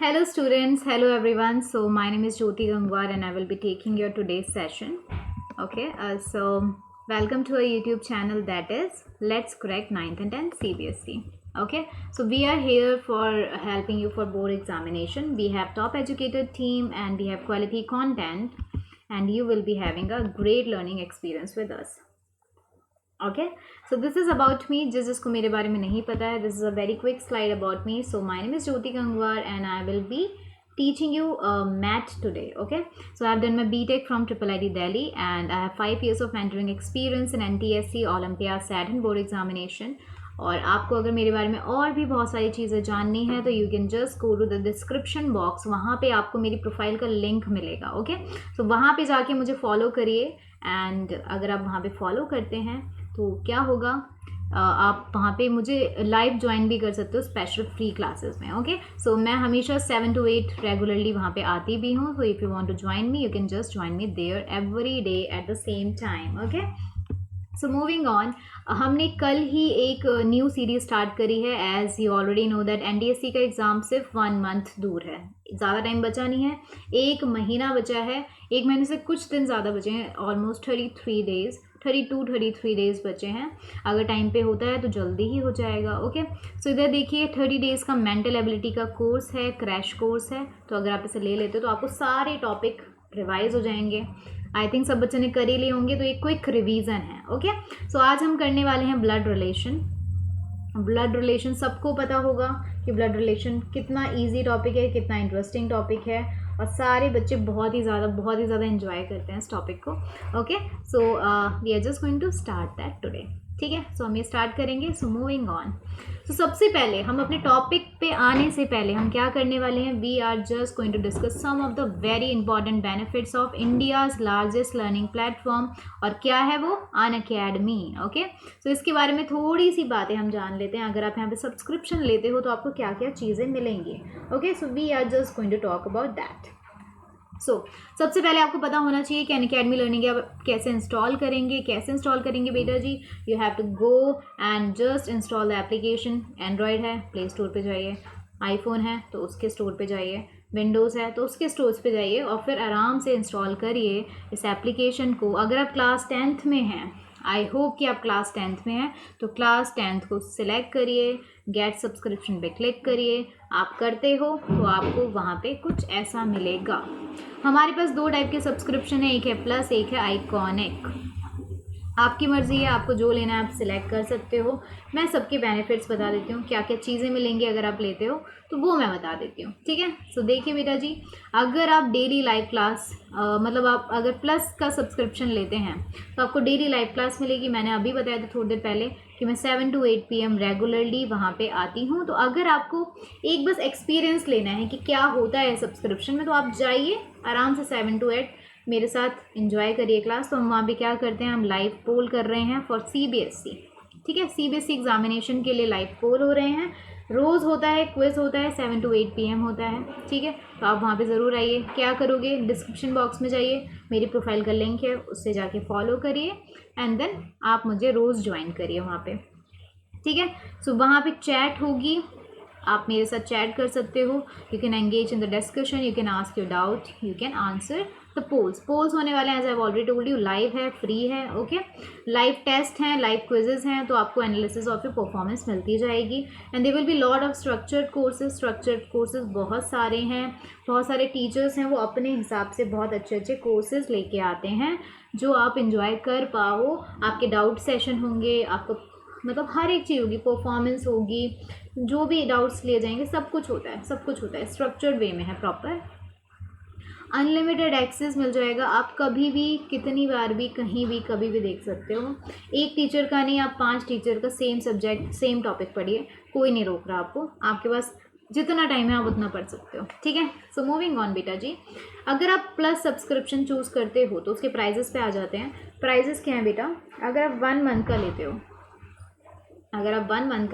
Hello students, hello everyone. So my name is Jyoti Gangwar and I will be taking your today's session. Okay, so welcome to our YouTube channel that is Let's Crack 9th and 10th CBSE. Okay, so we are here for helping you for board examination. We have top educated team and we have quality content and you will be having a great learning experience with us. Okay, so this is about me. जिसको मेरे बारे में नहीं पता है, this is a very quick slide about me. So my name is Jyoti Gangwar and I will be teaching you math today. Okay, so I've done my BTech from IIIT Delhi and I have 5 years of mentoring experience in NTSC, Olympia, SAT and board examination. और आपको अगर मेरे बारे में और भी बहुत सारी चीज़ें जाननी है तो you can just go to the description box. वहाँ पे आपको मेरी प्रोफाइल का लिंक मिलेगा. ओके, सो वहाँ पे जाके मुझे फॉलो करिए एंड अगर आप वहाँ पे फॉलो करते हैं तो क्या होगा, आप वहाँ पे मुझे लाइव ज्वाइन भी कर सकते हो स्पेशल फ्री क्लासेस में. ओके, सो मैं हमेशा 7 to 8 रेगुलरली वहाँ पे आती भी हूँ. So if you want to join me you can just join me there every day at the same time. Okay, so moving on, हमने कल ही एक न्यू सीरीज स्टार्ट करी है. As you already know that NDSC का exam सिर्फ 1 month दूर है. ज़्यादा टाइम बचा नहीं है, 1 महीना बचा है. 1 महीने से कुछ दिन ज़्यादा बचे हैं, ऑलमोस्ट 33 days, 32-33 डेज़ बचे हैं. अगर टाइम पे होता है तो जल्दी ही हो जाएगा. ओके, सो इधर देखिए 30 days का मेंटल एबिलिटी का कोर्स है, क्रैश कोर्स है. तो अगर आप इसे ले लेते हो तो आपको सारे टॉपिक रिवाइज हो जाएंगे. आई थिंक सब बच्चों ने कर ही लिए होंगे, तो एक क्विक रिवीजन है. ओके, सो आज हम करने वाले हैं ब्लड रिलेशन. ब्लड रिलेशन सबको पता होगा कि ब्लड रिलेशन कितना इजी टॉपिक है, कितना इंटरेस्टिंग टॉपिक है और सारे बच्चे बहुत ही ज़्यादा एंजॉय करते हैं इस टॉपिक को. Okay, so we are just going to start that today. ठीक है, सो हम ये स्टार्ट करेंगे. सो मूविंग ऑन, तो सबसे पहले हम अपने टॉपिक पे आने से पहले हम क्या करने वाले हैं, we are just going to discuss some of the very important benefits of India's largest learning platform. और क्या है वो, अनअकैडमी. ओके, सो इसके बारे में थोड़ी सी बातें हम जान लेते हैं. अगर आप यहाँ पे सब्सक्रिप्शन लेते हो तो आपको क्या क्या चीज़ें मिलेंगी. Okay, so we are just going to talk about that. सबसे पहले आपको पता होना चाहिए कि अनअकैडमी लर्निंग आप कैसे इंस्टॉल करेंगे बेटा जी. You have to go and just install the application. Android है, प्ले स्टोर पे जाइए. आईफोन है तो उसके स्टोर पे जाइए. विंडोज़ है तो उसके स्टोर्स पे जाइए और फिर आराम से इंस्टॉल करिए इस एप्लीकेशन को. अगर आप क्लास 10th में हैं, आई होप कि आप क्लास 10th में हैं, तो क्लास 10th को सिलेक्ट करिए, गेट सब्सक्रिप्शन पे क्लिक करिए. आप करते हो तो आपको वहाँ पे कुछ ऐसा मिलेगा. हमारे पास 2 टाइप के सब्सक्रिप्शन है, एक है प्लस, एक है आइकॉनिक. आपकी मर्ज़ी है, आपको जो लेना है आप सिलेक्ट कर सकते हो. मैं सबके बेनिफिट्स बता देती हूँ, क्या क्या चीज़ें मिलेंगी अगर आप लेते हो तो वो मैं बता देती हूँ. ठीक है, सो देखिए बेटा जी, अगर आप डेली लाइव क्लास मतलब आप अगर प्लस का सब्सक्रिप्शन लेते हैं तो आपको डेली लाइव क्लास मिलेगी. मैंने अभी बताया था थोड़ी देर पहले कि मैं 7 to 8 PM रेगुलरली वहाँ पे आती हूँ. तो अगर आपको एक बस एक्सपीरियंस लेना है कि क्या होता है सब्सक्रिप्शन में, तो आप जाइए आराम से 7 to 8 मेरे साथ एंजॉय करिए क्लास. तो हम वहाँ पे क्या करते हैं, हम लाइव पोल कर रहे हैं फॉर CBSE. ठीक है, CBSE एग्जामिनेशन के लिए लाइव पोल हो रहे हैं. रोज़ होता है, क्विज होता है, 7 to 8 PM होता है. ठीक है, तो आप वहाँ पे ज़रूर आइए. क्या करोगे, डिस्क्रिप्शन बॉक्स में जाइए, मेरी प्रोफाइल का लिंक है, उससे जाके फॉलो करिए एंड देन आप मुझे रोज़ ज्वाइन करिए वहाँ पे. ठीक है, सो वहाँ पे चैट होगी, आप मेरे साथ चैट कर सकते हो. You can engage in the discussion, you can ask your doubt, you can answer the polls होने वाले हैं. As I have already told you, live है, फ्री है. ओके, लाइव टेस्ट हैं, लाइव क्विजेज हैं, तो आपको एनालिसिस ऑफ योर परफॉर्मेंस मिलती जाएगी. And there will be lot of structured courses बहुत सारे हैं. बहुत सारे टीचर्स हैं, वो अपने हिसाब से बहुत अच्छे कोर्सेज लेके आते हैं जो आप इंजॉय कर पाओ. आपके डाउट सेशन होंगे, आपको मतलब हर एक चीज़ होगी, परफॉर्मेंस होगी, जो भी डाउट्स लिए जाएंगे, सब कुछ होता है स्ट्रक्चर्ड वे में है, प्रॉपर. अनलिमिटेड एक्सेस मिल जाएगा. आप कभी भी, कितनी बार भी, कहीं भी, कभी भी देख सकते हो. एक टीचर का नहीं, आप 5 टीचर का सेम सब्जेक्ट, सेम टॉपिक पढ़िए, कोई नहीं रोक रहा आपको. आपके पास जितना टाइम है आप उतना पढ़ सकते हो. ठीक है, सो मूविंग ऑन बेटा जी, अगर आप प्लस सब्सक्रिप्शन चूज़ करते हो तो उसके प्राइजेस पे आ जाते हैं. प्राइजेस क्या हैं बेटा, अगर आप 1 month का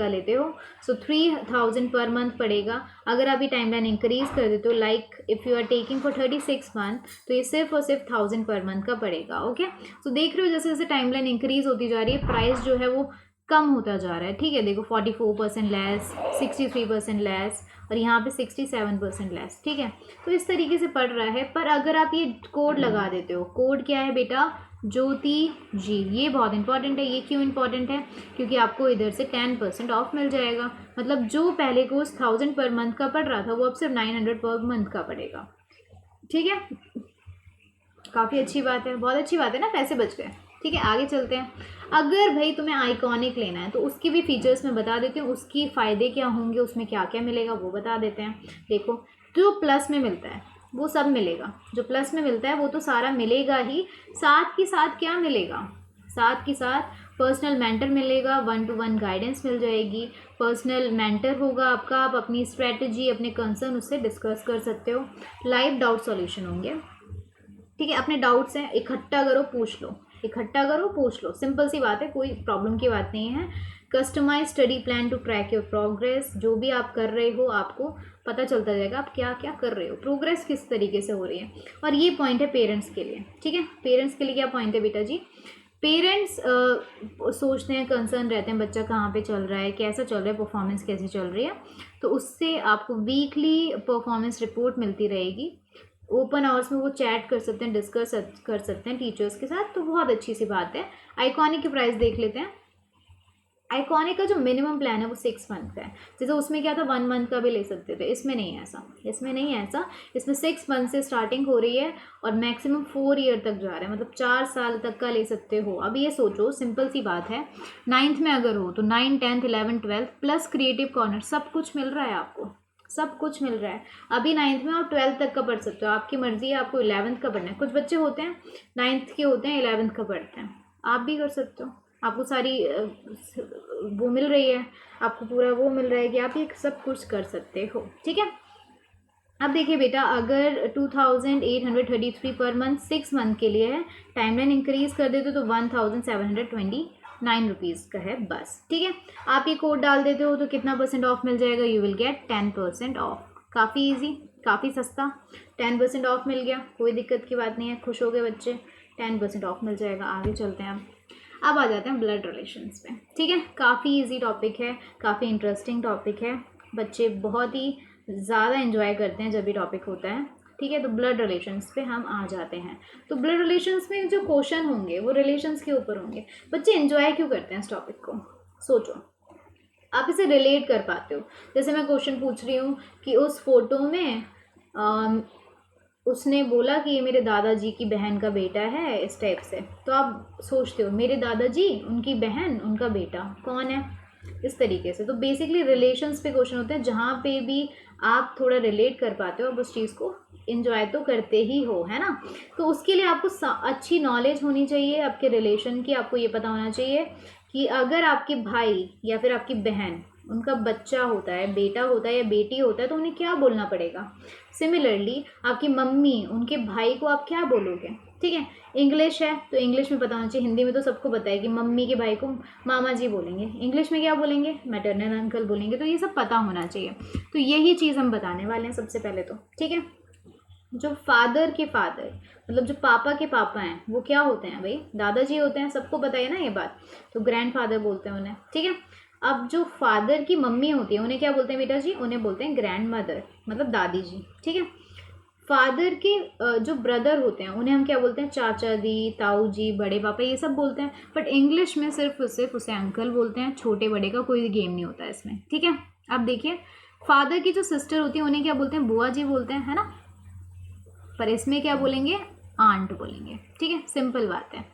लेते हो, सो 3000 पर मंथ पड़ेगा. अगर आप ये टाइमलाइन इंक्रीज कर देते हो, like if you are taking for 36 month, तो ये सिर्फ और सिर्फ 1000 पर मंथ का पड़ेगा. ओके, सो देख रहे हो जैसे जैसे टाइमलाइन इंक्रीज होती जा रही है, प्राइस जो है वो कम होता जा रहा है. ठीक है, देखो 44% लेस, 63% लेस और यहाँ पे 67% लेस, ठीक है। तो इस तरीके से पड़ रहा है। पर अगर आप ये कोड लगा देते हो, कोड क्या है बेटा, ज्योति जी, ये बहुत इंपॉर्टेंट है। ये क्यों इंपॉर्टेंट है, क्योंकि आपको इधर से 10% ऑफ मिल जाएगा। मतलब जो पहले को 1000 पर मंथ का पड़ रहा था वो अब सिर्फ 900 पर मंथ का पड़ेगा, ठीक है। काफ़ी अच्छी बात है, बहुत अच्छी बात है ना, पैसे बच गए, ठीक है। आगे चलते हैं। अगर भाई तुम्हें आइकॉनिक लेना है तो उसकी भी फीचर्स मैं बता देती हूँ, उसकी फ़ायदे क्या होंगे, उसमें क्या क्या मिलेगा वो बता देते हैं। देखो, जो प्लस में मिलता है वो सब मिलेगा, जो प्लस में मिलता है वो तो सारा मिलेगा ही। साथ के साथ क्या मिलेगा, साथ के साथ पर्सनल मेंटर मिलेगा, 1-to-1 गाइडेंस मिल जाएगी। पर्सनल मेंटर होगा आपका, आप अपनी स्ट्रेटजी, अपने कंसर्न उससे डिस्कस कर सकते हो। लाइव डाउट सॉल्यूशन होंगे, ठीक है। अपने डाउट्स हैं, इकट्ठा करो, पूछ लो, इकट्ठा करो, पूछ लो, सिंपल सी बात है, कोई प्रॉब्लम की बात नहीं है। Customize study plan to track your progress, जो भी आप कर रहे हो आपको पता चलता जाएगा आप क्या क्या कर रहे हो, प्रोग्रेस किस तरीके से हो रही है। और ये पॉइंट है पेरेंट्स के लिए, ठीक है। पेरेंट्स के लिए क्या पॉइंट है बेटा जी, पेरेंट्स सोचते हैं, कंसर्न रहते हैं बच्चा कहाँ पे चल रहा है, कैसा चल रहा है, परफॉर्मेंस कैसी चल रही है। तो उससे आपको वीकली परफॉर्मेंस रिपोर्ट मिलती रहेगी। ओपन आवर्स में वो चैट कर सकते हैं, डिस्कस कर सकते हैं टीचर्स के साथ, तो बहुत अच्छी सी बात है। आइकॉनिक की प्राइस देख लेते हैं। आइकॉनिक का जो मिनिमम प्लान है वो 6 मंथ का है। जैसे उसमें क्या था, 1 मंथ का भी ले सकते थे, इसमें नहीं है ऐसा, इसमें नहीं है ऐसा। इसमें 6 मंथ से स्टार्टिंग हो रही है और मैक्सिमम 4 ईयर तक जा रहा है, मतलब 4 साल तक का ले सकते हो। अब ये सोचो, सिंपल सी बात है, 9th में अगर हो तो 9, 10th, 11th, 12th plus creative corner सब कुछ मिल रहा है आपको, सब कुछ मिल रहा है। अभी 9th में आप 12th तक का पढ़ सकते हो, आपकी मर्जी है, आपको 11th का पढ़ना है। कुछ बच्चे होते हैं 9th के होते हैं 11th का पढ़ते हैं, आप भी कर सकते हो। आपको सारी वो मिल रही है, आपको पूरा वो मिल रहा है कि आप ये सब कुछ कर सकते हो, ठीक है। अब देखिए बेटा, अगर 2833 पर मंथ 6 मंथ के लिए है, टाइमलाइन इंक्रीज कर देते तो 1729 रुपीज़ का है बस, ठीक है। आप ये कोड डाल देते हो तो कितना % ऑफ मिल जाएगा, यू विल गेट 10% ऑफ। काफ़ी इजी, काफ़ी सस्ता, 10% ऑफ मिल गया, कोई दिक्कत की बात नहीं है, खुश हो गए बच्चे, 10% ऑफ मिल जाएगा। आगे चलते हैं, अब आ जाते हैं ब्लड रिलेशंस पे, ठीक है। काफ़ी इजी टॉपिक है, काफ़ी इंटरेस्टिंग टॉपिक है, बच्चे बहुत ही ज़्यादा इन्जॉय करते हैं जब भी टॉपिक होता है, ठीक है। तो ब्लड रिलेशंस पे हम आ जाते हैं। तो ब्लड रिलेशंस में जो क्वेश्चन होंगे वो रिलेशंस के ऊपर होंगे। बच्चे इन्जॉय क्यों करते हैं इस टॉपिक को, सोचो, आप इसे रिलेट कर पाते हो। जैसे मैं क्वेश्चन पूछ रही हूँ कि उस फोटो में उसने बोला कि ये मेरे दादाजी की बहन का बेटा है, इस टाइप से, तो आप सोचते हो मेरे दादाजी, उनकी बहन, उनका बेटा कौन है, इस तरीके से। तो बेसिकली रिलेशंस पे क्वेश्चन होते हैं, जहाँ पे भी आप थोड़ा रिलेट कर पाते हो, आप उस चीज़ को इन्जॉय तो करते ही हो, है ना। तो उसके लिए आपको अच्छी नॉलेज होनी चाहिए आपके रिलेशन की। आपको ये पता होना चाहिए कि अगर आपके भाई या फिर आपकी बहन, उनका बच्चा होता है, बेटा होता है या बेटी होता है, तो उन्हें क्या बोलना पड़ेगा। सिमिलरली आपकी मम्मी, उनके भाई को आप क्या बोलोगे, ठीक है। इंग्लिश है तो इंग्लिश में पता होना चाहिए, हिंदी में तो सबको पता है कि मम्मी के भाई को मामा जी बोलेंगे, इंग्लिश में क्या बोलेंगे, मैटरनल अंकल बोलेंगे, तो ये सब पता होना चाहिए। तो यही चीज़ हम बताने वाले हैं सबसे पहले तो, ठीक है। जो फादर के फादर, मतलब जो पापा के पापा हैं, वो क्या होते हैं भाई, दादाजी होते हैं, सबको पता है ना ये बात। तो ग्रैंड फादर बोलते हैं उन्हें, ठीक है। अब जो फादर की मम्मी होती है उन्हें क्या बोलते हैं बेटा जी, उन्हें बोलते हैं ग्रैंड मदर, मतलब दादी जी, ठीक है। फादर के जो ब्रदर होते हैं उन्हें हम क्या बोलते हैं, चाचा दी, ताऊ जी, बड़े पापा, ये सब बोलते हैं। बट इंग्लिश में सिर्फ उसे अंकल बोलते हैं, छोटे बड़े का कोई गेम नहीं होता इसमें, ठीक है। अब देखिए, फादर की जो सिस्टर होती है उन्हें क्या बोलते हैं, बुआ जी बोलते हैं, है ना। पर इसमें क्या बोलेंगे, आंट बोलेंगे, ठीक है, सिंपल बात है।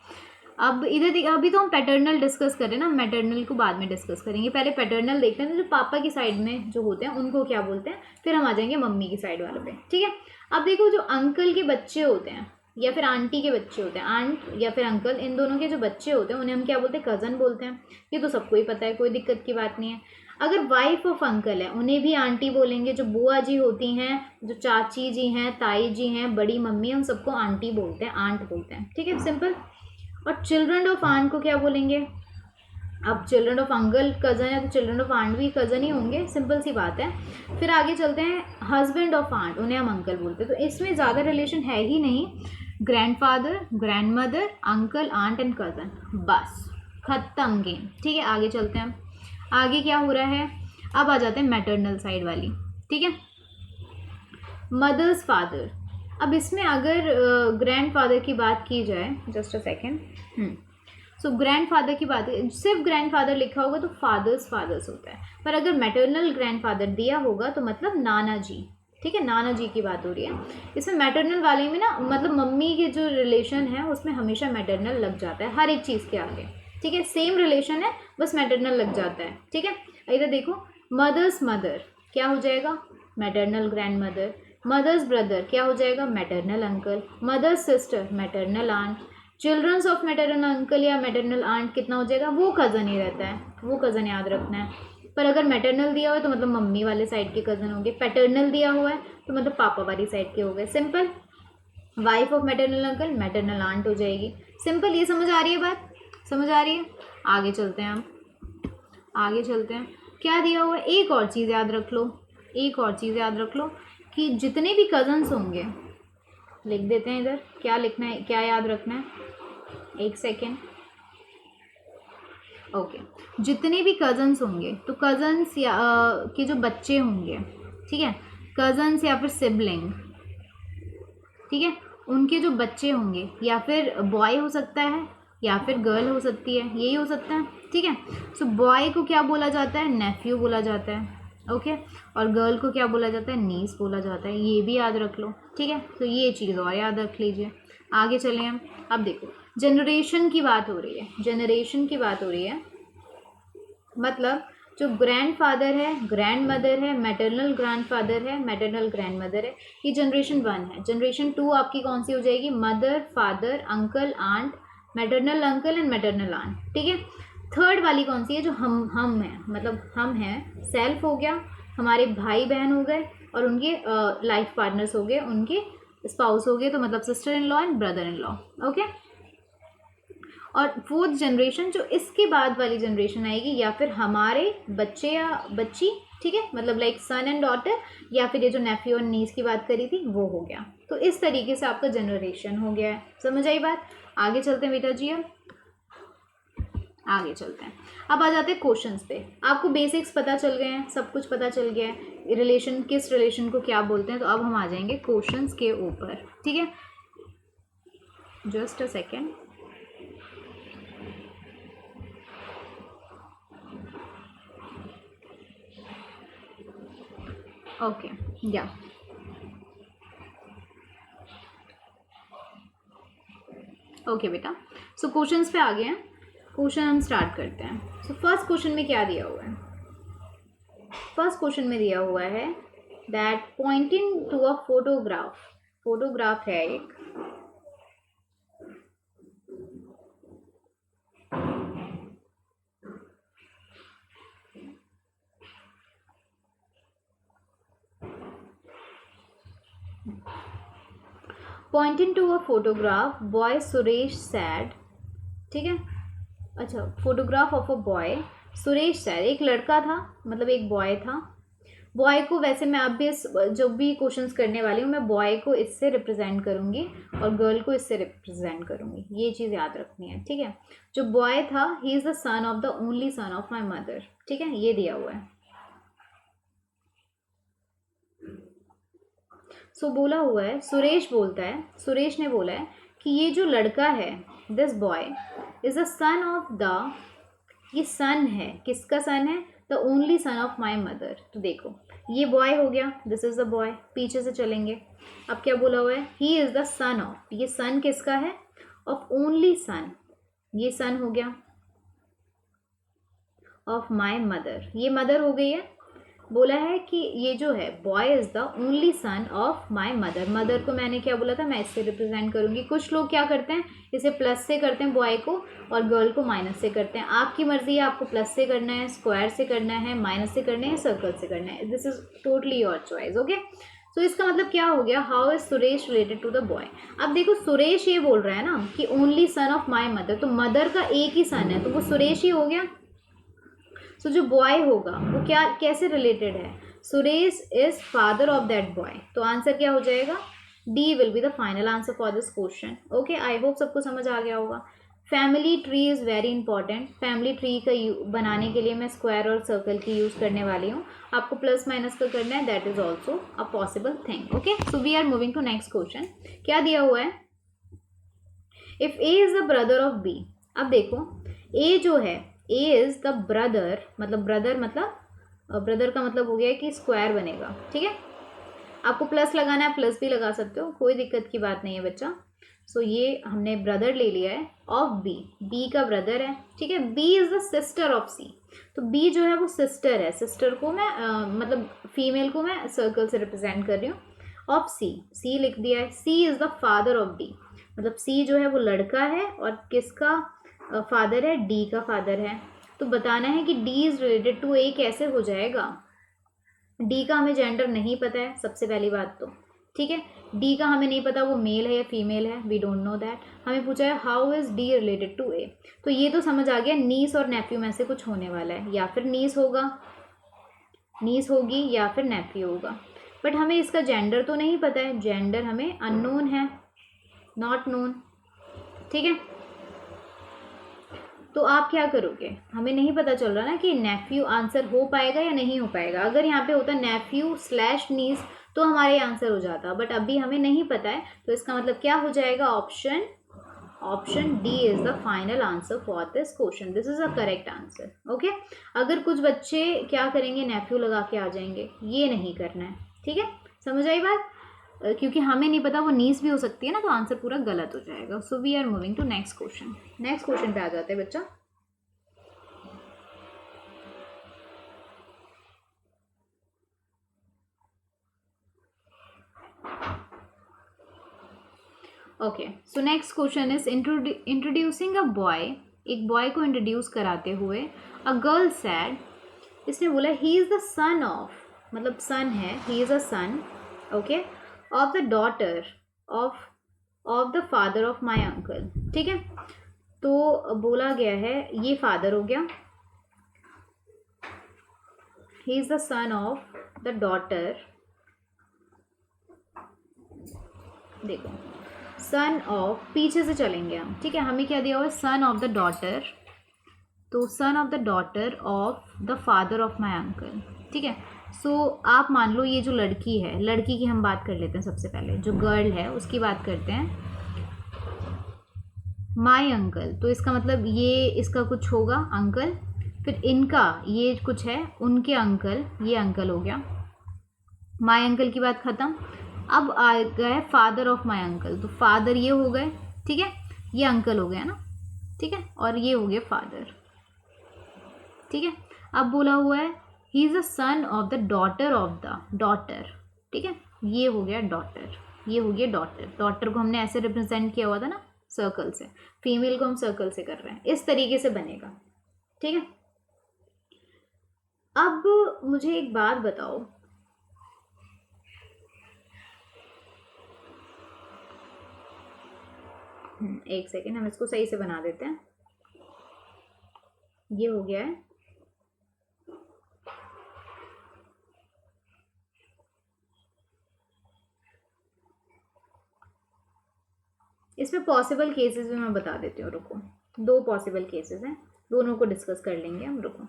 अब इधर अभी तो हम पैटर्नल डिस्कस कर रहे हैं ना, मैटरनल को बाद में डिस्कस करेंगे, पहले पैटर्नल देखते हैं। तो जो पापा की साइड में जो होते हैं उनको क्या बोलते हैं, फिर हम आ जाएंगे मम्मी की साइड वाले पे, ठीक है। अब देखो, जो अंकल के बच्चे होते हैं या फिर आंटी के बच्चे होते हैं, आंट या फिर अंकल, इन दोनों के जो बच्चे होते हैं उन्हें हम क्या बोलते हैं, कज़न बोलते हैं। ये तो सबको ही पता है, कोई दिक्कत की बात नहीं है। अगर वाइफ ऑफ अंकल है उन्हें भी आंटी बोलेंगे। जो बुआ जी होती हैं, जो चाची जी हैं, ताई जी हैं, बड़ी मम्मी, हम सबको आंटी बोलते हैं, आंट बोलते हैं, ठीक है, सिंपल। और चिल्ड्रन ऑफ आंट को क्या बोलेंगे, अब चिल्ड्रन ऑफ अंकल कज़न है तो चिल्ड्रन ऑफ आंट भी कज़न ही होंगे, सिंपल सी बात है। फिर आगे चलते हैं, हस्बैंड ऑफ आंट, उन्हें हम अंकल बोलते हैं। तो इसमें ज़्यादा रिलेशन है ही नहीं, grandfather, grandmother, uncle, aunt and cousin, बस खत्म गेम, ठीक है। आगे चलते हैं, आगे क्या हो रहा है, अब आ जाते हैं मैटरनल साइड वाली। ठीक है। मदर्स फादर, अब इसमें अगर ग्रैंड फादर की बात की जाए, just a second, so grand father की बात, सिर्फ ग्रैंड फादर लिखा होगा तो फादर्स फादर्स होता है, पर अगर मैटरनल ग्रैंड फादर दिया होगा तो मतलब नाना जी, ठीक है, नाना जी की बात हो रही है। इसमें मैटरनल वाले में ना मतलब मम्मी के जो रिलेशन है उसमें हमेशा मैटरनल लग जाता है हर एक चीज़ के आगे, ठीक है, सेम रिलेशन है बस मैटरनल लग जाता है, ठीक है। इधर देखो, मदर्स मदर क्या हो जाएगा, maternal grandmother. Mother's brother क्या हो जाएगा, maternal uncle. Mother's sister maternal aunt. Childrens of maternal uncle या मैटरनल आंट कितना हो जाएगा, वो कज़न ही रहता है, वो कज़न याद रखना है। पर अगर मैटरनल दिया हुआ है तो मतलब मम्मी वाले साइड के कज़न होंगे, पैटर्नल दिया हुआ है तो मतलब पापा वाली साइड के हो गए, simple. Wife of maternal uncle maternal aunt हो जाएगी, सिंपल। ये समझ आ रही है बात, समझ आ रही है। आगे चलते हैं हम, आगे चलते हैं। क्या दिया हुआ है, एक और चीज़ याद रख लो, एक और चीज़ याद रख लो कि जितने भी कज़न्स होंगे, लिख देते हैं इधर, क्या लिखना है, क्या याद रखना है, एक सेकेंड, ओके। जितने भी कज़न्स होंगे तो कज़न्स या के जो बच्चे होंगे, ठीक है, कज़न्स या फिर सिबलिंग, ठीक है, उनके जो बच्चे होंगे, या फिर बॉय हो सकता है या फिर गर्ल हो सकती है, यही हो सकता है, ठीक है। सो बॉय को क्या बोला जाता है, नेफ्यू बोला जाता है, ओके। और गर्ल को क्या बोला जाता है, नीस बोला जाता है, ये भी याद रख लो, ठीक है। तो ये चीज़ और याद रख लीजिए। आगे चले हम, अब देखो जनरेशन की बात हो रही है, जनरेशन की बात हो रही है, मतलब जो ग्रैंड फादर है, ग्रैंड मदर है, मैटरनल ग्रैंड फादर है, मैटरनल ग्रैंड मदर है, ये जनरेशन 1 है। जनरेशन 2 आपकी कौन सी हो जाएगी, mother father uncle aunt, maternal uncle and maternal aunt, ठीक है। थर्ड वाली कौन सी है, जो हम हैं, मतलब हम हैं, सेल्फ हो गया, हमारे भाई बहन हो गए और उनके लाइफ पार्टनर्स हो गए, उनके स्पाउस हो गए, तो मतलब sister in law and brother in law, okay. और फोर्थ जनरेशन जो इसके बाद वाली जनरेशन आएगी, या फिर हमारे बच्चे या बच्ची, ठीक है, मतलब लाइक सन एंड डॉटर, या फिर ये जो नेफ्यू और नीस की बात करी थी वो हो गया। तो इस तरीके से आपका जनरेशन हो गया है, समझ आई बात। आगे चलते हैं बेटा जी, अब आगे चलते हैं। अब आ जाते हैं क्वेश्चंस पे। आपको बेसिक्स पता चल गए हैं, सब कुछ पता चल गया है, रिलेशन किस रिलेशन को क्या बोलते हैं। तो अब हम आ जाएंगे क्वेश्चंस के ऊपर, ठीक है, जस्ट अ सेकेंड। ओके, या ओके बेटा, सो क्वेश्चंस पे आ गए हैं, क्वेश्चन हम स्टार्ट करते हैं। सो फर्स्ट क्वेश्चन में क्या दिया हुआ है, फर्स्ट क्वेश्चन में दिया हुआ है that pointing to a photograph, photograph है एक, pointing to a photograph boy Suresh said, ठीक है। अच्छा, photograph of a boy Suresh said, एक लड़का था, मतलब एक बॉय था। बॉय को वैसे मैं अब भी जब भी क्वेश्चंस करने वाली हूँ, मैं बॉय को इससे रिप्रेजेंट करूँगी और गर्ल को इससे रिप्रेजेंट करूँगी, ये चीज़ याद रखनी है, ठीक है। जो बॉय था, ही is the son of the only son of my mother, ठीक है, ये दिया हुआ है। सो बोला हुआ है, सुरेश बोलता है, सुरेश ने बोला है कि ये जो लड़का है, this boy is the son of the, ये सन है, किसका सन है, the only son of my mother. तो देखो ये बॉय हो गया, दिस इज द बॉय, पीछे से चलेंगे। अब क्या बोला हुआ है, he is the son of, ये सन किसका है, ऑफ ओनली सन, ये सन हो गया, ऑफ माई मदर, ये मदर हो गई है। बोला है कि ये जो है boy is the only son of my mother, mother को मैंने क्या बोला था, मैं इससे रिप्रेजेंट करूँगी। कुछ लोग क्या करते हैं, इसे प्लस से करते हैं बॉय को, और गर्ल को माइनस से करते हैं। आपकी मर्जी है, आपको प्लस से करना है, स्क्वायर से करना है, माइनस से करना है, सर्कल से करना है, this is totally your choice, okay. तो इसका मतलब क्या हो गया, how is Suresh related to the boy. अब देखो सुरेश ये बोल रहा है ना कि only son of my mother, तो मदर का एक ही सन है, तो वो सुरेश ही हो गया। सो जो बॉय होगा वो क्या, कैसे रिलेटेड है, Suresh is father of that boy, तो आंसर क्या हो जाएगा, D will be the final answer for this question, okay. I hope सबको समझ आ गया होगा। Family tree is very important. Family tree का बनाने के लिए मैं स्क्वायर और सर्कल की यूज़ करने वाली हूँ। आपको प्लस माइनस का करना है, that is also a possible thing. Okay, so we are moving to next question. क्या दिया हुआ है? If A is the brother of B. अब देखो, ए जो है, ए इज़ द ब्रदर, मतलब ब्रदर मतलब ब्रदर का मतलब हो गया कि स्क्वायर बनेगा। ठीक है, आपको प्लस लगाना है, प्लस भी लगा सकते हो, कोई दिक्कत की बात नहीं है बच्चा। सो ये हमने ब्रदर ले लिया है ऑफ बी, बी का ब्रदर है। ठीक है, B is the sister of C. तो बी जो है वो सिस्टर है, सिस्टर को मैं मतलब फीमेल को मैं सर्कल से रिप्रेजेंट कर रही हूँ। ऑफ सी, सी लिख दिया है। C is the father of D, मतलब सी जो है वो लड़का है और किसका फादर है? डी का फादर है। तो बताना है कि डी इज़ रिलेटेड टू ए कैसे हो जाएगा। डी का हमें जेंडर नहीं पता है, सबसे पहली बात तो। ठीक है, डी का हमें नहीं पता वो मेल है या फीमेल है, वी डोंट नो दैट। हमें पूछा है how is D related to A. तो ये तो समझ आ गया, नीस और नेफ्यू में से कुछ होने वाला है, या फिर नीस होगा, नीस होगी, या फिर नेफ्यू होगा। बट हमें इसका जेंडर तो नहीं पता है, जेंडर हमें अननोन है, नॉट नोन। ठीक है, तो आप क्या करोगे? हमें नहीं पता चल रहा ना कि नेफ्यू आंसर हो पाएगा या नहीं हो पाएगा। अगर यहाँ पे होता नेफ्यू स्लैश नीस तो हमारे आंसर हो जाता, बट अभी हमें नहीं पता है, तो इसका मतलब क्या हो जाएगा? Option D is the final answer for this question. This is a correct answer. Okay, अगर कुछ बच्चे क्या करेंगे, नेफ्यू लगा के आ जाएंगे, ये नहीं करना है। ठीक है, समझ आई बात? क्योंकि हमें नहीं पता, वो नीस भी हो सकती है ना, तो आंसर पूरा गलत हो जाएगा। So we are moving to next question. Next question पे आ जाते हैं बच्चा। Okay, so next question is introducing a boy. एक बॉय को इंट्रोड्यूस कराते हुए अ गर्ल सैड, इसने बोला he is the son of, मतलब सन है, he is a son, okay, of the daughter of the father of my uncle. ठीक है, तो बोला गया है, ये फादर हो गया, ही is the son of the daughter, देखो सन ऑफ, पीछे से चलेंगे हम। ठीक है, हमें क्या दिया हुआ है? सन ऑफ द डॉटर, तो son of the daughter of the father of my uncle. ठीक है, सो आप मान लो ये जो लड़की है, लड़की की हम बात कर लेते हैं सबसे पहले, जो गर्ल है उसकी बात करते हैं। माई अंकल, तो इसका मतलब ये इसका कुछ होगा अंकल, फिर इनका ये कुछ है, उनके अंकल, ये अंकल हो गया। माई अंकल की बात ख़त्म। अब आ गए फादर ऑफ माई अंकल, तो फादर ये हो गए। ठीक है, ये अंकल हो गया ना। ठीक है, और ये हो गया फादर। ठीक है, अब बोला हुआ है he is a son of the daughter of the daughter. ठीक है, ये हो गया डॉटर, ये हो गया डॉटर। डॉटर को हमने ऐसे रिप्रेजेंट किया हुआ था ना, सर्कल से। फीमेल को हम सर्कल से कर रहे हैं, इस तरीके से बनेगा। ठीक है, अब मुझे एक बात बताओ, एक सेकेंड, हम इसको सही से बना देते हैं। ये हो गया है, इसमें पॉसिबल केसेस भी मैं बता देती हूँ, रुको। दो पॉसिबल केसेस हैं, दोनों को डिस्कस कर लेंगे हम, रुको।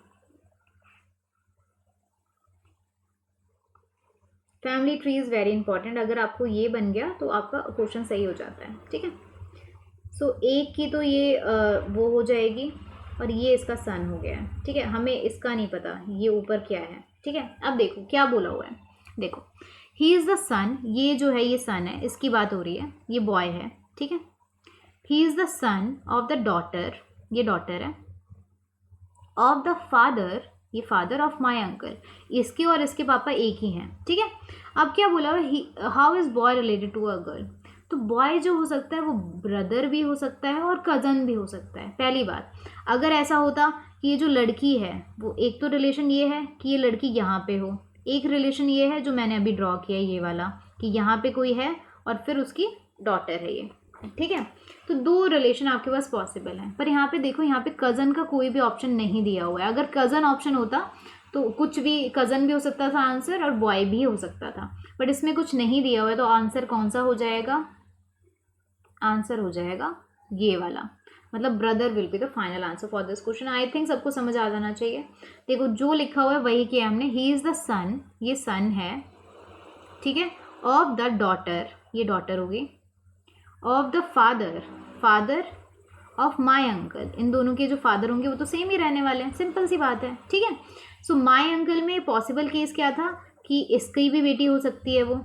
Family tree is very important, अगर आपको ये बन गया तो आपका क्वेश्चन सही हो जाता है। ठीक है, सो एक की तो ये वो हो जाएगी, और ये इसका सन हो गया है। ठीक है, हमें इसका नहीं पता ये ऊपर क्या है। ठीक है, अब देखो क्या बोला हुआ है, देखो ही इज़ द सन, ये जो है ये सन है, इसकी बात हो रही है, ये बॉय है। ठीक है, he is the son of the daughter, ये डॉटर है, ऑफ द फादर, ये फादर ऑफ माई अंकल, इसके और इसके पापा एक ही हैं। ठीक है, अब क्या बोला हुआ, how is boy related to a girl. तो बॉय जो हो सकता है वो ब्रदर भी हो सकता है और कज़न भी हो सकता है। पहली बात, अगर ऐसा होता कि ये जो लड़की है वो, एक तो रिलेशन ये है कि ये लड़की यहाँ पे हो, एक रिलेशन ये है जो मैंने अभी ड्रॉ किया ये वाला, कि यहाँ पे कोई है और फिर उसकी डॉटर है ये। ठीक है, तो दो रिलेशन आपके पास पॉसिबल हैं, पर यहाँ पे देखो, यहाँ पे कज़न का कोई भी ऑप्शन नहीं दिया हुआ है। अगर कज़न ऑप्शन होता तो कुछ भी, कज़न भी हो सकता था आंसर और बॉय भी हो सकता था, बट इसमें कुछ नहीं दिया हुआ है, तो आंसर कौन सा हो जाएगा? आंसर हो जाएगा ये वाला, मतलब brother will be the final answer for this question. I think सबको समझ आ जाना चाहिए। देखो जो लिखा हुआ है वही किया हमने। ही इज़ द सन, ये सन है, ठीक है, ऑफ द डॉटर, ये डॉटर होगी, of the father, father of my uncle, इन दोनों के जो फादर होंगे वो तो सेम ही रहने वाले हैं, सिंपल सी बात है, ठीक है। सो माई अंकल में पॉसिबल केस क्या था कि इसकी भी बेटी हो सकती है, वो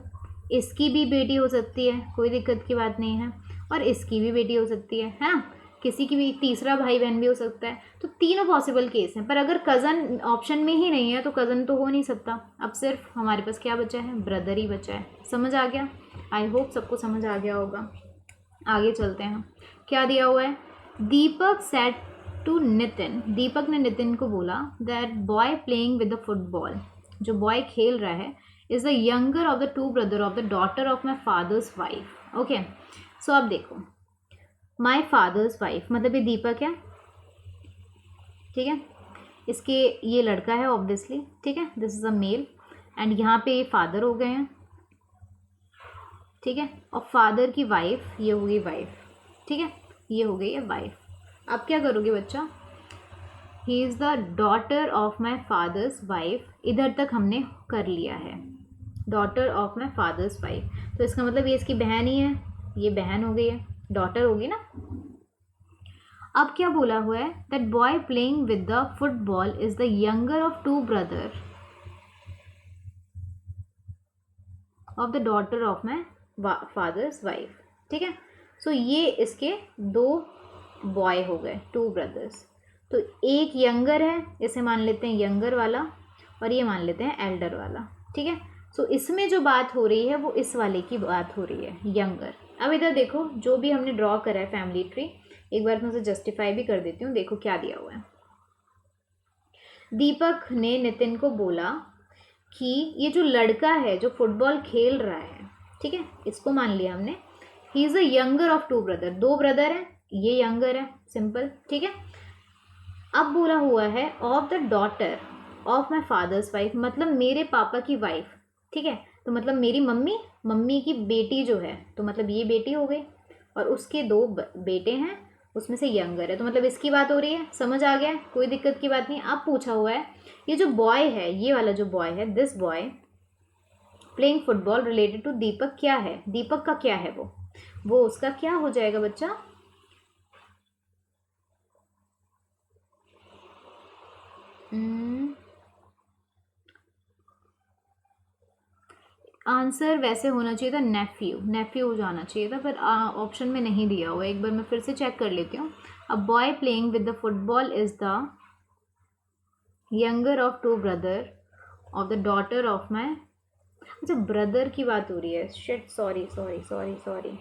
इसकी भी बेटी हो सकती है, कोई दिक्कत की बात नहीं है, और इसकी भी बेटी हो सकती है ना, किसी की भी तीसरा भाई बहन भी हो सकता है। तो तीनों पॉसिबल केस हैं, पर अगर कज़न ऑप्शन में ही नहीं है तो कज़न तो हो नहीं सकता। अब सिर्फ हमारे पास क्या बचा है, ब्रदर ही बचा है। समझ आ गया? आई होप सबको समझ आ गया होगा। आगे चलते हैं, क्या दिया हुआ है। दीपक सेड टू नितिन, दीपक ने नितिन को बोला that boy playing with the football, जो बॉय खेल रहा है, is the younger of the two brother of the daughter of my father's wife. Okay, so अब देखो, माई फादर्स वाइफ मतलब ये दीपक है, ठीक है, इसके ये लड़का है ऑब्वियसली, ठीक है, this is a male, and यहाँ पे ये फादर हो गए हैं, ठीक है, और फादर की वाइफ ये हो गई वाइफ, ठीक है, ये हो गई है वाइफ। अब क्या करोगे बच्चा, ही is the daughter of my father's wife, इधर तक हमने कर लिया है, daughter of my father's wife, तो इसका मतलब ये इसकी बहन ही है, ये बहन हो गई है, डॉटर होगी ना। अब क्या बोला हुआ है, that boy playing with the football is the younger of two brother of the daughter of my father's wife, ठीक है। सो ये इसके दो बॉय हो गए, टू ब्रदर्स। तो एक यंगर है, इसे मान लेते हैं यंगर वाला, और ये मान लेते हैं एल्डर वाला, ठीक है। सो इसमें जो बात हो रही है वो इस वाले की बात हो रही है, यंगर। अब इधर देखो, जो भी हमने ड्रॉ करा है फैमिली ट्री, एक बार मैं उसे जस्टिफाई भी कर देती हूँ। देखो क्या दिया हुआ है, दीपक ने नितिन को बोला कि ये जो लड़का है जो फुटबॉल खेल रहा है, ठीक है, इसको मान लिया हमने, he is a younger of two brother, दो ब्रदर हैं, ये यंगर है, सिंपल, ठीक है। अब बोला हुआ है of the daughter of my father's wife, मतलब मेरे पापा की वाइफ, ठीक है, तो मतलब मेरी मम्मी, मम्मी की बेटी जो है, तो मतलब ये बेटी हो गई, और उसके दो बेटे हैं, उसमें से यंगर है, तो मतलब इसकी बात हो रही है। समझ आ गया, कोई दिक्कत की बात नहीं। अब पूछा हुआ है, ये जो बॉय है, ये वाला जो बॉय है, this boy playing football related to Deepak, क्या है, दीपक का क्या है, वो उसका क्या हो जाएगा बच्चा, आंसर वैसे होना चाहिए था नेफ्यू, नेफ्यू हो जाना चाहिए था, पर ऑप्शन में नहीं दिया हुआ। एक बार मैं फिर से चेक कर लेती हूँ। A boy playing with the football is the younger of two brother of the daughter of my, अच्छा ब्रदर की बात हो रही है, shit, sorry sorry sorry sorry,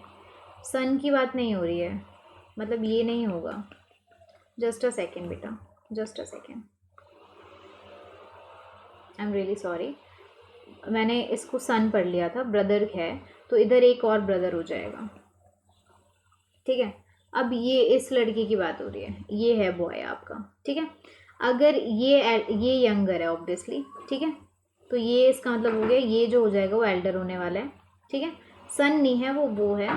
son की बात नहीं हो रही है, मतलब ये नहीं होगा। जस्ट अ सेकेंड बेटा, just a second, I am really sorry, मैंने इसको सन पढ़ लिया था, ब्रदर है, तो इधर एक और ब्रदर हो जाएगा, ठीक है। अब ये इस लड़की की बात हो रही है, ये है बॉय आपका, ठीक है। अगर ये यंगर है ऑब्वियसली, ठीक है, तो ये इसका मतलब हो गया, ये जो हो जाएगा वो एल्डर होने वाला है, ठीक है। सन नहीं है, वो है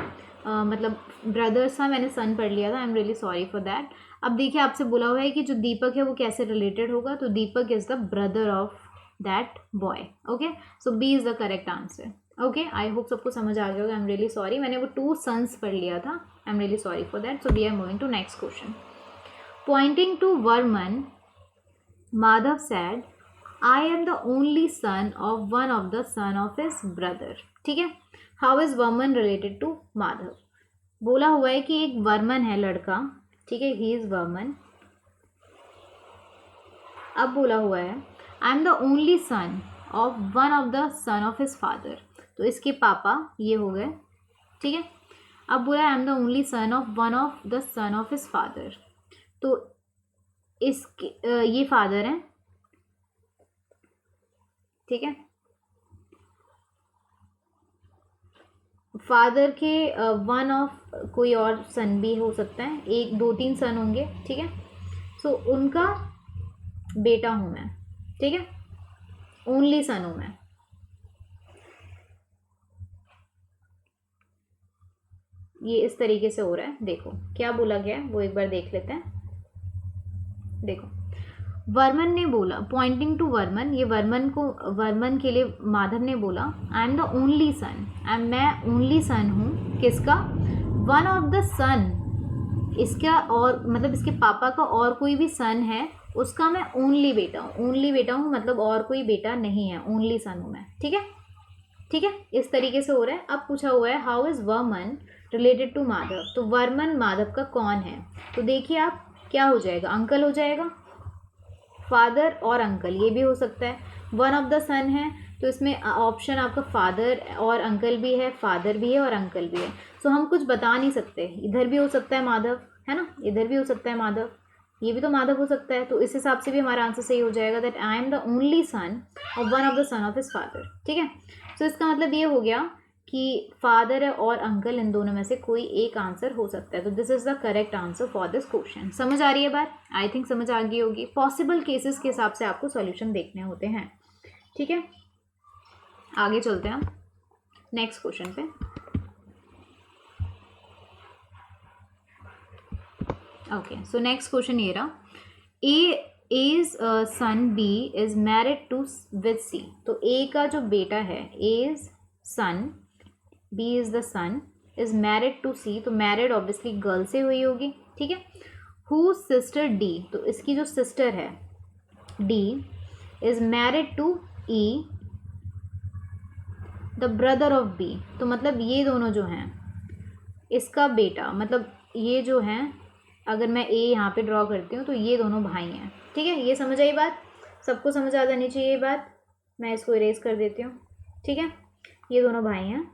मतलब ब्रदर्स था, मैंने सन पढ़ लिया था, I am really sorry for that. अब देखिए, आपसे बोला हुआ है कि जो दीपक है वो कैसे रिलेटेड होगा, तो Deepak is the brother of that boy, okay. So B is the correct answer, okay. I hope सबको समझ आ गया होगा, आई एम रियली सॉरी, मैंने वो टू सन्स पढ़ लिया था, I am really sorry for that. So we are moving to next question. Pointing to Varman, Madhav said, I am the only son of one of the son of his brother, ठीक है। How is Varman related to Madhav, बोला हुआ है कि एक वर्मन है लड़का, ठीक है, ही इज वर्मन। अब बोला हुआ है I am the only son of one of the son of his father, तो इसके पापा ये हो गए, ठीक है। अब बोला I am the only son of one of the son of his father, तो इसके ये फादर हैं, ठीक है। फादर के वन ऑफ कोई और सन भी हो सकता है, एक दो तीन सन होंगे, ठीक है। सो उनका बेटा हूँ मैं, ठीक है, ओनली सन हूँ मैं। ये इस तरीके से हो रहा है। देखो क्या बोला गया है वो एक बार देख लेते हैं। देखो वर्मन ने बोला, पॉइंटिंग टू वर्मन, ये वर्मन के लिए माधव ने बोला, I am the only son, मैं ओनली सन हूँ। किसका? वन ऑफ द सन, इसका और मतलब इसके पापा का और कोई भी सन है उसका मैं ओनली बेटा हूँ। ओनली बेटा हूँ मतलब और कोई बेटा नहीं है, ओनली सन हूँ मैं। ठीक है, ठीक है, इस तरीके से हो रहा है। अब पूछा हुआ है how is Varman related to Madhav, तो वर्मन माधव का कौन है? तो देखिए आप क्या हो जाएगा, अंकल हो जाएगा, फादर और अंकल ये भी हो सकता है। वन ऑफ द सन है तो इसमें ऑप्शन आपका फादर और अंकल भी है, फादर भी है और अंकल भी है। सो हम कुछ बता नहीं सकते, इधर भी हो सकता है माधव, है ना, इधर भी हो सकता है माधव, ये भी तो माधव हो सकता है। तो इस हिसाब से भी हमारा आंसर सही हो जाएगा that I am the only son of one of the son of his father. ठीक है, सो इसका मतलब ये हो गया कि फादर और अंकल इन दोनों में से कोई एक आंसर हो सकता है। तो this is the correct answer for this question. समझ आ रही है बात? आई थिंक समझ आ गई होगी। पॉसिबल केसेस के हिसाब से आपको सॉल्यूशन देखने होते हैं। ठीक है, आगे चलते हैं हम नेक्स्ट क्वेश्चन पे। ओके, सो नेक्स्ट क्वेश्चन ये रहा, as son B is married to with C. तो ए का जो बेटा है, as son, B is the son, is married to C, तो मैरिड ऑब्वियसली गर्ल से हुई होगी। ठीक है, हु सिस्टर डी, तो इसकी जो सिस्टर है D is married to E the brother of B. तो मतलब ये दोनों जो हैं, इसका बेटा मतलब ये जो हैं, अगर मैं ए यहाँ पे ड्रॉ करती हूँ तो ये दोनों भाई हैं। ठीक है, ये समझ आई बात? सबको समझ आ जानी चाहिए ये बात। मैं इसको इरेज कर देती हूँ। ठीक है, ये दोनों भाई हैं,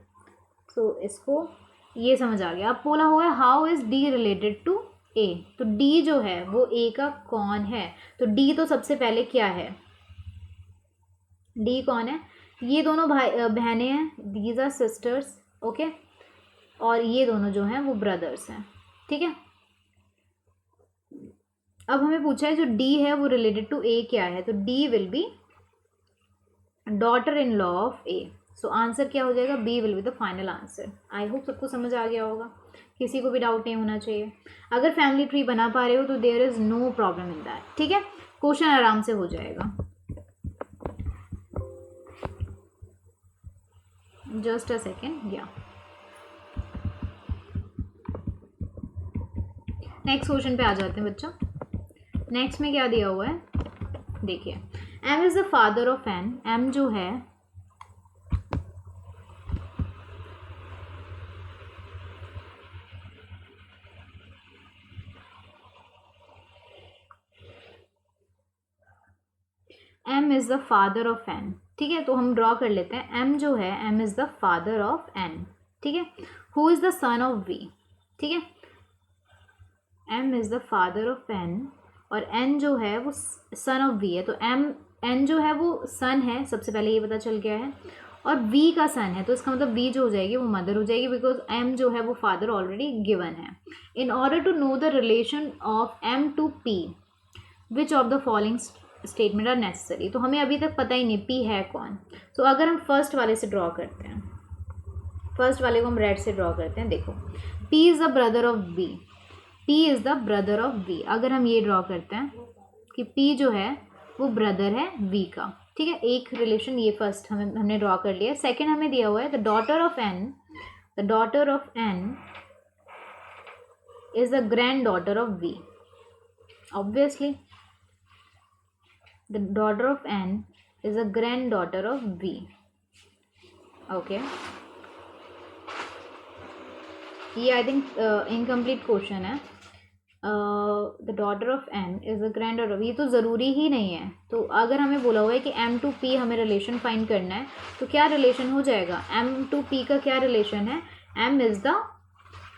सो इसको ये समझ आ गया। अब बोला हुआ है how is D related to A, तो डी जो है वो ए का कौन है? तो डी तो सबसे पहले क्या है, डी कौन है? ये दोनों भाई बहनें हैं, दीज आर सिस्टर्स। ओके, और ये दोनों जो हैं वो ब्रदर्स हैं। ठीक है, अब हमें पूछा है जो डी है वो रिलेटेड टू ए क्या है, तो D will be daughter in law of A. So answer क्या हो जाएगा? B will be the final answer. I hope सबको समझ आ गया होगा, किसी को भी डाउट नहीं होना चाहिए। अगर फैमिली ट्री बना पा रहे हो तो there is no problem in that. ठीक है, क्वेश्चन आराम से हो जाएगा। जस्ट अ सेकेंड, या नेक्स्ट क्वेश्चन पे आ जाते हैं बच्चों। नेक्स्ट में क्या दिया हुआ है, देखिए, M is the father of N. M जो है M is the father of N. ठीक है, तो हम ड्रॉ कर लेते हैं। एम जो है, M is the father of N. ठीक है, who is the son of V. ठीक है, M is the father of N और एन जो है वो सन ऑफ वी है। तो एम, एन जो है वो सन है, सबसे पहले ये पता चल गया है, और वी का सन है, तो इसका मतलब वी जो हो जाएगी वो मदर हो जाएगी, बिकॉज एम जो है वो फादर ऑलरेडी गिवन है। In order to know the relation of M to P, which of the following statement are necessary. तो हमें अभी तक पता ही नहीं पी है कौन। तो अगर हम फर्स्ट वाले से ड्रॉ करते हैं, फर्स्ट वाले को हम रेड से ड्रॉ करते हैं। देखो, P is the brother of B, P is the brother of V. अगर हम ये ड्रॉ करते हैं कि पी जो है वो ब्रदर है वी का। ठीक है, एक रिलेशन ये फर्स्ट हमने ड्रॉ कर लिया। सेकंड हमें दिया हुआ है the daughter of N, the daughter of N is the granddaughter of V. Obviously the daughter of N is the granddaughter of V. Okay, ये आई थिंक इनकम्प्लीट क्वेश्चन है। The daughter of N is the granddaughter, ये तो ज़रूरी ही नहीं है। तो अगर हमें बोला हुआ है कि एम टू पी हमें रिलेशन फाइंड करना है, तो क्या रिलेशन हो जाएगा? एम टू पी का क्या रिलेशन है? M is the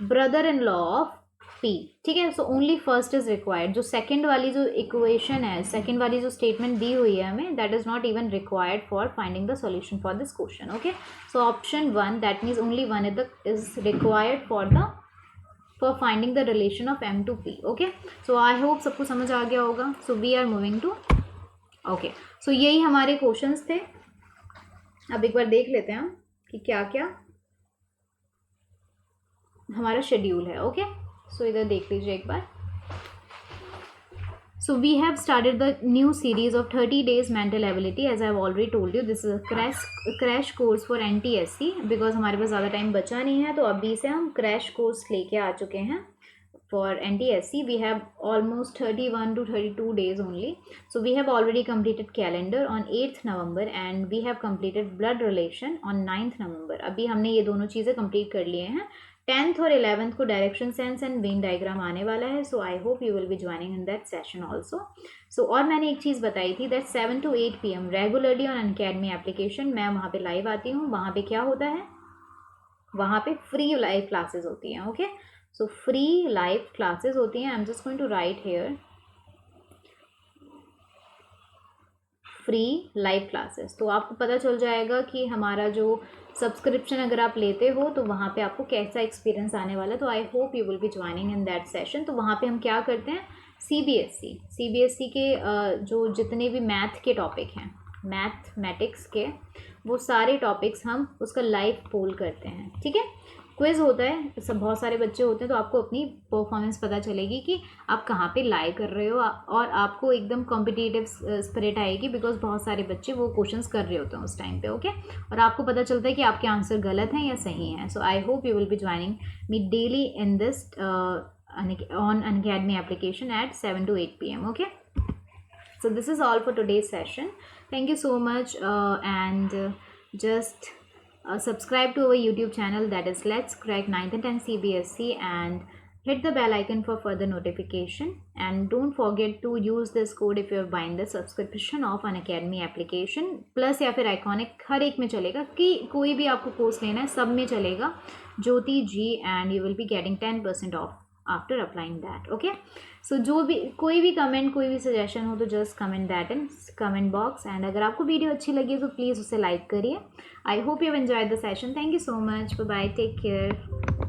brother in law of P. ठीक है, so only first is required. जो सेकंड वाली जो इक्वेशन है, सेकंड वाली जो स्टेटमेंट दी हुई है हमें, that is not even required for finding the solution for this question. Okay, so option one, that means only one is required for finding the relation of M to P. Okay, so I hope सबको समझ आ गया होगा। So we are moving to, okay, so यही हमारे questions थे। अब एक बार देख लेते हैं हम कि क्या क्या हमारा शेड्यूल है। ओके, सो इधर देख लीजिए एक बार। So we have started the new series of 30 days mental ability. As I have already told you, this is a crash course for NTSC because हमारे पास ज़्यादा टाइम बचा नहीं है, तो अभी से हम क्रैश कोर्स लेके आ चुके हैं for NTSC. We have almost 31 to 32 days only. So we have already completed calendar on 8th November and we have completed blood relation on 9th November. अभी हमने ये दोनों चीज़ें complete कर लिए हैं। 10th और 11th को direction sense and Venn diagram आने वाला है, so I hope you will be joining in that session also. So और मैंने एक चीज़ बताई थी दैट 7 to 8 PM regularly on Unacademy application मैं वहाँ पे लाइव आती हूँ। वहाँ पे क्या होता है, वहाँ पे फ्री लाइव क्लासेस होती हैं। Okay, so free live classes होती हैं। I am just going to write here free live classes, तो आपको पता चल जाएगा कि हमारा जो सब्सक्रिप्शन अगर आप लेते हो तो वहाँ पे आपको कैसा एक्सपीरियंस आने वाला है। तो आई hope you will be joining in that session. तो वहाँ पे हम क्या करते हैं, सीबीएसई के जो जितने भी मैथ के टॉपिक हैं, मैथमेटिक्स के, वो सारे टॉपिक्स हम उसका लाइव पोल करते हैं। ठीक है, क्विज़ होता है, सब बहुत सारे बच्चे होते हैं, तो आपको अपनी परफॉर्मेंस पता चलेगी कि आप कहाँ पे लाई कर रहे हो, और आपको एकदम कॉम्पिटिटिव स्पिरिट आएगी बिकॉज बहुत सारे बच्चे वो क्वेश्चंस कर रहे होते हैं उस टाइम पे। ओके, और आपको पता चलता है कि आपके आंसर गलत हैं या सही हैं। So I hope you will be joining me daily in this on Unacademy application at 7 to 8 PM. Okay, so this is all for today's session. Thank you so much, and just subscribe to our YouTube channel, that is Let's Crack 9th and 10th CBSE, and hit the bell icon for further notification. And don't forget to use this code if you're buying the subscription of Unacademy application. Plus या फिर Iconic, हर एक में चलेगा, कि कोई भी आपको course लेना है सब में चलेगा Jyoti ji, and you will be getting 10% off after applying that. Okay, so जो भी कोई भी कमेंट, कोई भी सजेशन हो तो just comment that in comment box. And अगर आपको वीडियो अच्छी लगी तो प्लीज़ उसे लाइक करिए। I hope you enjoy the session. Thank you so much, bye bye, take care.